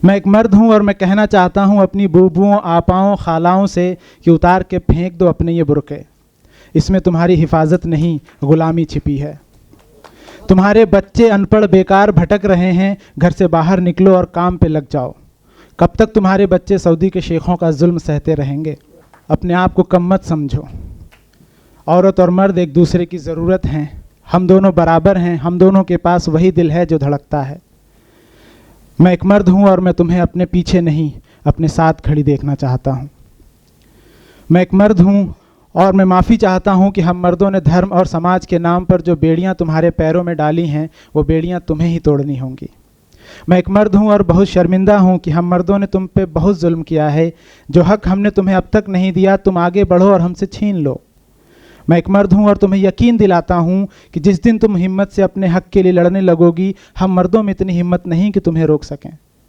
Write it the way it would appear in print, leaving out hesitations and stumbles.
मैं एक मर्द हूँ और मैं कहना चाहता हूँ अपनी बूबुओं, आपाओं, खालाओं से कि उतार के फेंक दो अपने ये बुर्के। इसमें तुम्हारी हिफाजत नहीं, गुलामी छिपी है। तुम्हारे बच्चे अनपढ़ बेकार भटक रहे हैं, घर से बाहर निकलो और काम पे लग जाओ। कब तक तुम्हारे बच्चे सऊदी के शेखों का जुल्म सहते रहेंगे? अपने आप को कम मत समझो। औरत और मर्द एक दूसरे की ज़रूरत हैं, हम दोनों बराबर हैं, हम दोनों के पास वही दिल है जो धड़कता है। मैं एक मर्द हूँ और मैं तुम्हें अपने पीछे नहीं, अपने साथ खड़ी देखना चाहता हूँ। मैं एक मर्द हूँ और मैं माफ़ी चाहता हूँ कि हम मर्दों ने धर्म और समाज के नाम पर जो बेड़ियाँ तुम्हारे पैरों में डाली हैं, वो बेड़ियाँ तुम्हें ही तोड़नी होंगी। मैं एक मर्द हूँ और बहुत शर्मिंदा हूँ कि हम मर्दों ने तुम पे बहुत जुल्म किया है। जो हक हमने तुम्हें अब तक नहीं दिया, तुम आगे बढ़ो और हमसे छीन लो। मैं एक मर्द हूँ और तुम्हें यकीन दिलाता हूँ कि जिस दिन तुम हिम्मत से अपने हक के लिए लड़ने लगोगी, हम मर्दों में इतनी हिम्मत नहीं कि तुम्हें रोक सकें।